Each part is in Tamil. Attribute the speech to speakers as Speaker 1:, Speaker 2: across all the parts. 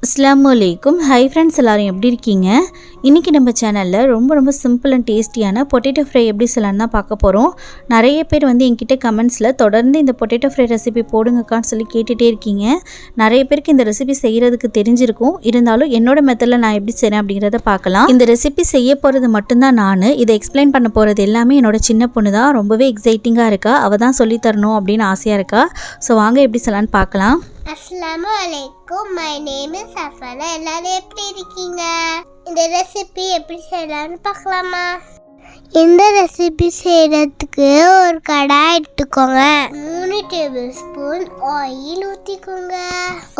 Speaker 1: Assalamu Alaikum. Hi friends, எல்லாரும் எப்படி இருக்கீங்க? இன்னைக்கு நம்ம சேனல்ல ரொம்ப சிம்பிள் அண்ட் டேஸ்டியான பொட்டேட்டோ ஃப்ரை எப்படி செய்யலாம்னு தான் பார்க்க போறோம். நிறைய பேர் என்கிட்ட கமெண்ட்ஸ்ல தொடர்ந்து இந்த பொட்டேட்டோ ஃப்ரை ரெசிபி போடுங்கக்கான்னு சொல்லி கேட்டுட்டே இருக்கீங்க. நிறைய பேருக்கு இந்த ரெசிபி செய்யறதுக்கு தெரிஞ்சிருக்கும். இருந்தாலும் என்னோட மெத்தட்ல நான் எப்படி செய்றேன் அப்படிங்கறத பார்க்கலாம். இந்த ரெசிபி செய்ய போறது மட்டும் தான் நான். இதை எக்ஸ்பிளைன் பண்ண போறது எல்லாமே என்னோட சின்ன பொண்ணு தான். ரொம்பவே எக்ஸைட்டிங்கா இருக்கா. அவ தான் சொல்லி தரணும் அப்படின்னு ஆசையா இருக்கா. சோ வாங்க எப்படி செய்யலாம்னு பார்க்கலாம்.
Speaker 2: Assalamu Alaikum. My name is Shana. எல்லாரும் எப்படி இருக்கீங்க? இந்த ரெசிபி எப்படி செய்யலாம்னு பார்க்கலாமா? இந்த ரெசிபி செய்யறதுக்கு ஒரு கடாய் எடுத்துக்கோங்க. 3 டேபிள் ஸ்பூன் ஆயில் ஊற்றிக்கோங்க.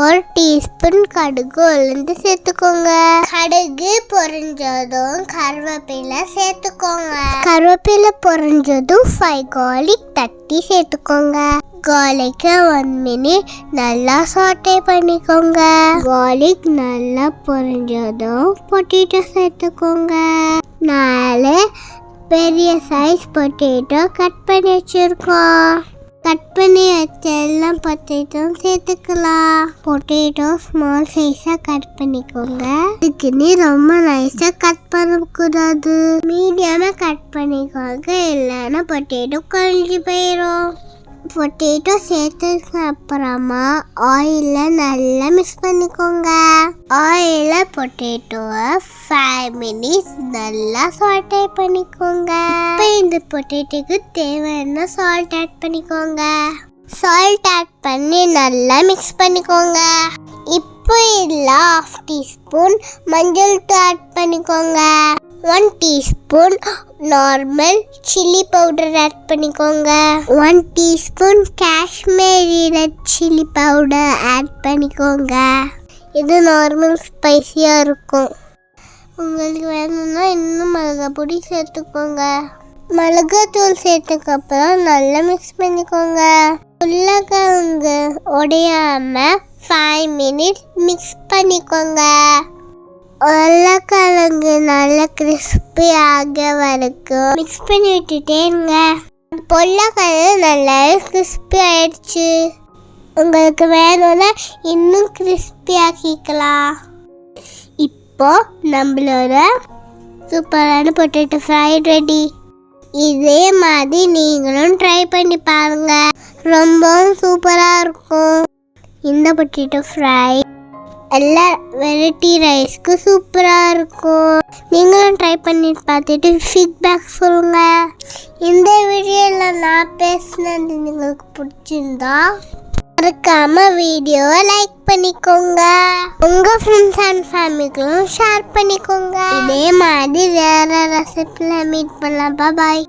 Speaker 2: 1 டீஸ்பூன் கடுகு உளுந்து சேர்த்துக்கோங்க. கடுகு பொரிஞ்சதும் கருவேப்பிலை சேர்த்துக்கோங்க. கருவேப்பிலை பொரிஞ்சதும் 5 garlic தட்டி சேர்த்துக்கோங்க. garlic 1 minute நல்லா சாட்டே பண்ணிக்கோங்க. garlic நல்லா பொரிஞ்சதும் பொட்டேட்டோ சேர்த்துக்கோங்க. 4 பெரிய சைஸ் பொட்டேட்டோ கட் பண்ணி வச்சிருக்கோம். கட் பண்ணி வச்ச எல்லா பொட்டேட்டோ சேர்த்துக்கலாம். பொட்டேட்டோ ஸ்மால் சைஸாக கட் பண்ணிக்கோங்க. இதுக்குன்னு ரொம்ப நைஸாக கட் பண்ணக்கூடாது. மீடியமாக கட் பண்ணிக்கோங்க, இல்லைன்னா பொட்டேட்டோ குழஞ்சி போயிடும். பொட்டேட்டோ சேர்த்ததுக்கு அப்புறமா ஆயிலில் நல்லா மிக்ஸ் பண்ணிக்கோங்க. ஆயிலில் பொட்டேட்டோவை 5 minutes நல்லா சாட்டே பண்ணிக்கோங்க. இப்போ இந்த பொட்டேட்டோக்கு தேவையான சால்ட் ஆட் பண்ணிக்கோங்க. சால்ட் ஆட் பண்ணி நல்லா மிக்ஸ் பண்ணிக்கோங்க. இப்போ இதில் 1/2 டீஸ்பூன் மஞ்சள் தூள் ஆட் பண்ணிக்கோங்க. 1 teaspoon normal chilli powder add பண்ணிக்கோங்க. 1 teaspoon Kashmiri red chilli powder add பண்ணிக்கோங்க. இது நார்மல் ஸ்பைசியாக இருக்கும். உங்களுக்கு வேணும்னா இன்னும் மிளகாய் பொடி சேர்த்துக்கோங்க. மிளகாத்தூள் சேர்த்துக்கப்புறம் நல்லா மிக்ஸ் பண்ணிக்கோங்க. உருளைக்கிழங்கு உடையாமல் 5 minutes மிக்ஸ் பண்ணிக்கோங்க. உருளைக்கிழங்கு நல்லா கிறிஸ்பி ஆக வரைக்கும் மிக்ஸ் பண்ணி விட்டுட்டே இருங்க. உருளைக்கிழங்கு நல்லா கிறிஸ்பி ஆயிடுச்சு. உங்களுக்கு வேணும்னா இன்னும் கிறிஸ்பி ஆக்கிக்கலாம். இப்போ நம்மளோட சூப்பரான பொட்டேட்டோ ஃப்ரை ரெடி. இதே மாதிரி நீங்களும் ட்ரை பண்ணி பாருங்க. ரொம்பவும் சூப்பராக இருக்கும். இந்த பொட்டேட்டோ ஃப்ரை எல்லா வெரைட்டி ரைஸ்க்கு சூப்பராக இருக்கும். நீங்களும் ட்ரை பண்ணி பார்த்துட்டு ஃபீட்பேக் சொல்லுங்கள். இந்த வீடியோவில் நான் பேசினது உங்களுக்கு பிடிச்சிருந்தா மறக்காம வீடியோவை லைக் பண்ணிக்கோங்க. உங்கள் ஃப்ரெண்ட்ஸ் அண்ட் ஃபேமிலிக்கும் ஷேர் பண்ணிக்கோங்க. இதே மாதிரி வேறு ரெசிபியில் மீட் பண்ணலாம். பாய்.